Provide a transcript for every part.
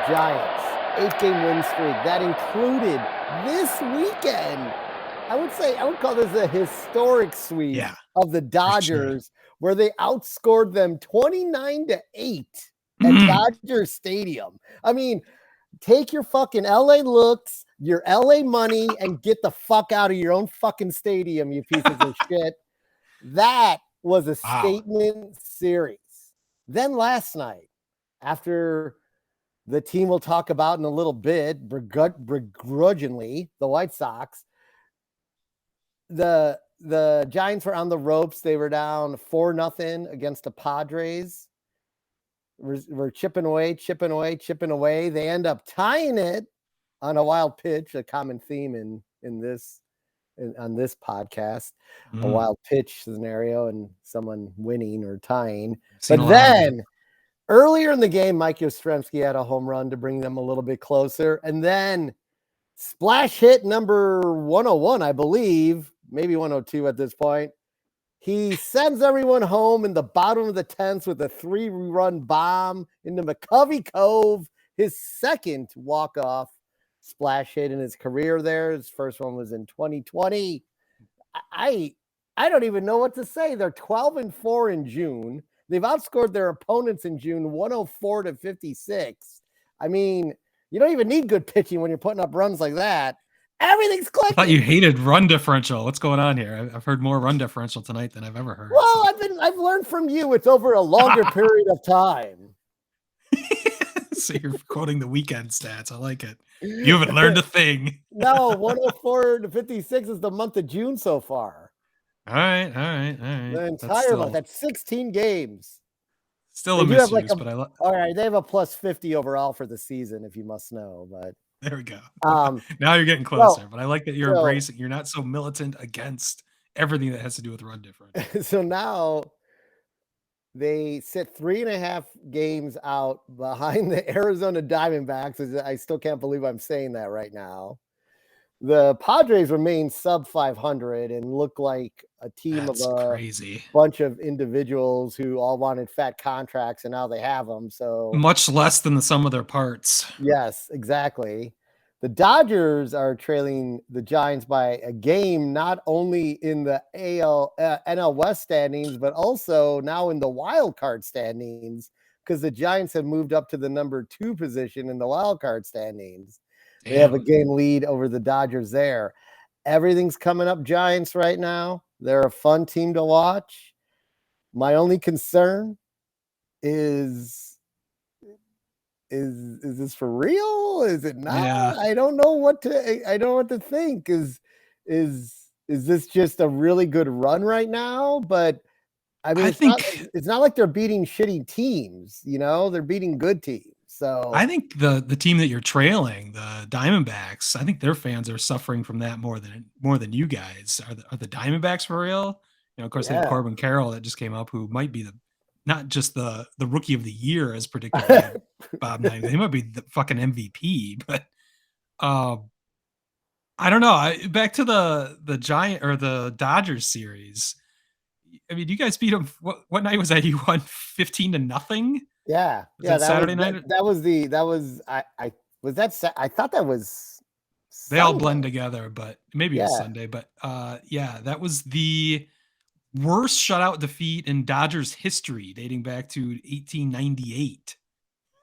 Giants, 8-game win streak. That included this weekend. I would call this a historic sweep of the Dodgers, where they outscored them 29-8 at Dodger Stadium. I mean, take your fucking LA looks, your LA money, and get the fuck out of your own fucking stadium, you pieces of shit. That was a statement series. Then last night, after the team we'll talk about in a little bit, begrudgingly, the White Sox, the Giants were on the ropes. They were down 4-0 against the Padres. We're chipping away. They end up tying it on a wild pitch, a common theme on this podcast, a wild pitch scenario and someone winning or tying. But then earlier in the game, Mike Yastrzemski had a home run to bring them a little bit closer. And then splash hit number 101, I believe, maybe 102 at this point. He sends everyone home in the bottom of the 10th with a 3-run bomb into McCovey Cove, his second walk-off splash hit in his career there. His first one was in 2020. I don't even know what to say. They're 12-4 in June. They've outscored their opponents in June 104-56. I mean, you don't even need good pitching when you're putting up runs like that. Everything's clicking. I thought you hated run differential. What's going on here? I've heard more run differential tonight than I've ever heard. Well, I've learned from you. It's over a longer period of time. So you're quoting the weekend stats. I like it. You haven't learned a thing. No, 104-56 is the month of June so far. All right. The entire month. That's 16 games. Still a misuse, but all right, they have a plus 50 overall for the season, if you must know. But there we go. Now you're getting closer. But I like that you're embracing. You're not so militant against everything that has to do with run difference. So now they sit 3.5 games out behind the Arizona Diamondbacks. I still can't believe I'm saying that right now. The Padres remain sub 500 and look like a team of a bunch of individuals who all wanted fat contracts, and now they have them. So much less than the sum of their parts. Yes, exactly. The Dodgers are trailing the Giants by a game, not only in the NL West standings, but also now in the wild card standings, because the Giants have moved up to the number 2 position in the wild card standings. They have a game lead over the Dodgers there. Everything's coming up Giants right now. They're a fun team to watch. My only concern is this for real? Is it not? Yeah. I don't know what to think. Is this just a really good run right now? But I mean, it's not like they're beating shitty teams, they're beating good teams. So I think the team that you're trailing, the Diamondbacks, I think their fans are suffering from that more than you guys. Are the Diamondbacks for real? Of course, they have Corbin Carroll that just came up, who might be not just the rookie of the year as predicted by Bob Knight. He might be the fucking MVP, but I don't know. Back to the Giant or the Dodgers series. I mean, you guys beat them. What night was that? You won 15-0. Yeah. Saturday night. I thought that was Sunday. They all blend together, but maybe it was Sunday. But that was the worst shutout defeat in Dodgers history, dating back to 1898.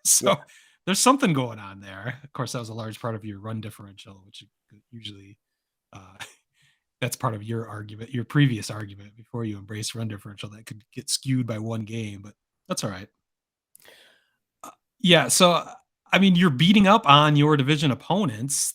So there's something going on there. Of course, that was a large part of your run differential, which usually that's part of your argument, your previous argument before you embrace run differential that could get skewed by one game, but that's all right. So, I mean, you're beating up on your division opponents.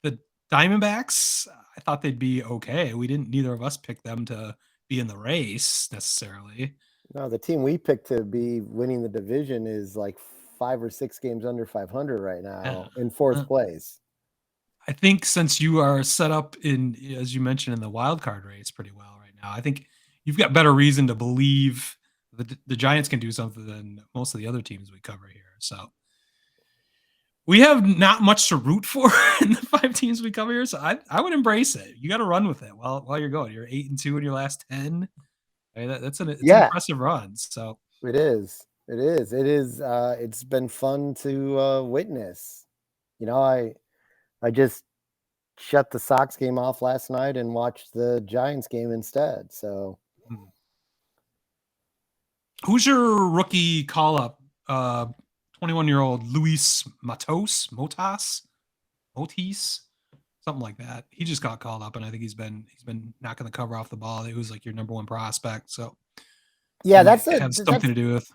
The Diamondbacks, I thought they'd be okay. Neither of us picked them to be in the race necessarily. No, the team we picked to be winning the division is like 5 or 6 games under 500 right now in 4th place. I think since you are set up as you mentioned, in the wild card race pretty well right now, I think you've got better reason to believe the Giants can do something than most of the other teams we cover here. So we have not much to root for in the 5 teams we cover here. So I would embrace it. You got to run with it while you're going. You're 8-2 in your last 10. That's an impressive run. So it is. It is. It is. It's been fun to witness. I just shut the Sox game off last night and watched the Giants game instead. So, who's your rookie call up? 21-year-old Luis Motis, something like that. He just got called up, and I think he's been knocking the cover off the ball. He was like your number one prospect, so yeah, have something to do with.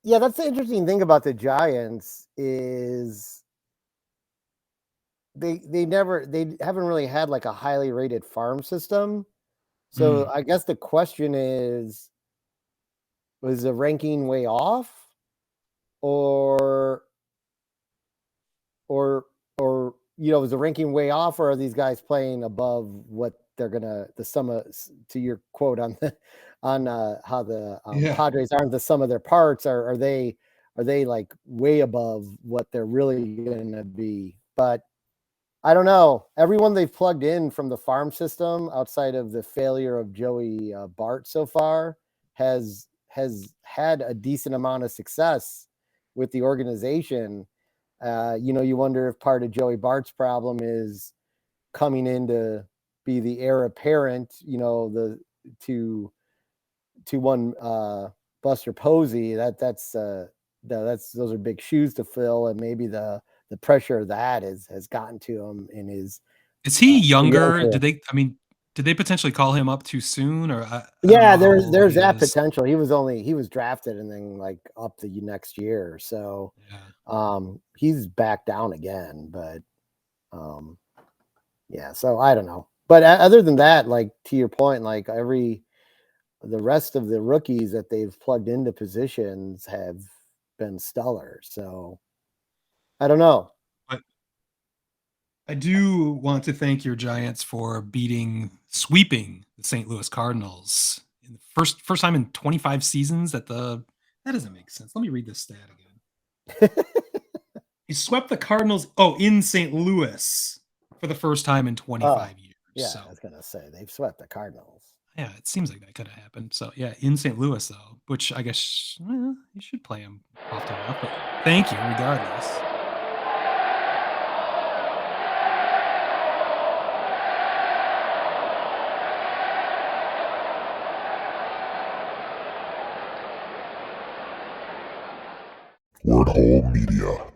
Yeah, that's the interesting thing about the Giants is they haven't really had like a highly rated farm system. So I guess the question is, was the ranking way off, or is the ranking way off, or are these guys playing above what they're gonna the sum of, to your quote on the on how the Padres aren't the sum of their parts? Are they like way above what they're really gonna be? But I don't know. Everyone they've plugged in from the farm system, outside of the failure of Joey Bart so far, has had a decent amount of success with the organization. You wonder if part of Joey Bart's problem is coming in to be the heir apparent, to one Buster Posey. Those are big shoes to fill, and maybe the pressure of that has gotten to him in his. Is he younger? Did they potentially call him up too soon, or yeah, there's that potential. He was drafted and then like up the next year, so he's back down again. But yeah, so I don't know. But other than that, like to your point, like the rest of the rookies that they've plugged into positions have been stellar. So I don't know. I do want to thank your Giants for sweeping the St. Louis Cardinals in the first time in 25 seasons. That doesn't make sense. Let me read this stat again. He swept the Cardinals in St. Louis for the first time in 25 years. Yeah, so I was gonna say they've swept the Cardinals. Yeah, it seems like that could have happened. So yeah, in St. Louis though, which I guess you should play him often enough. But thank you regardless. Word Hole Media.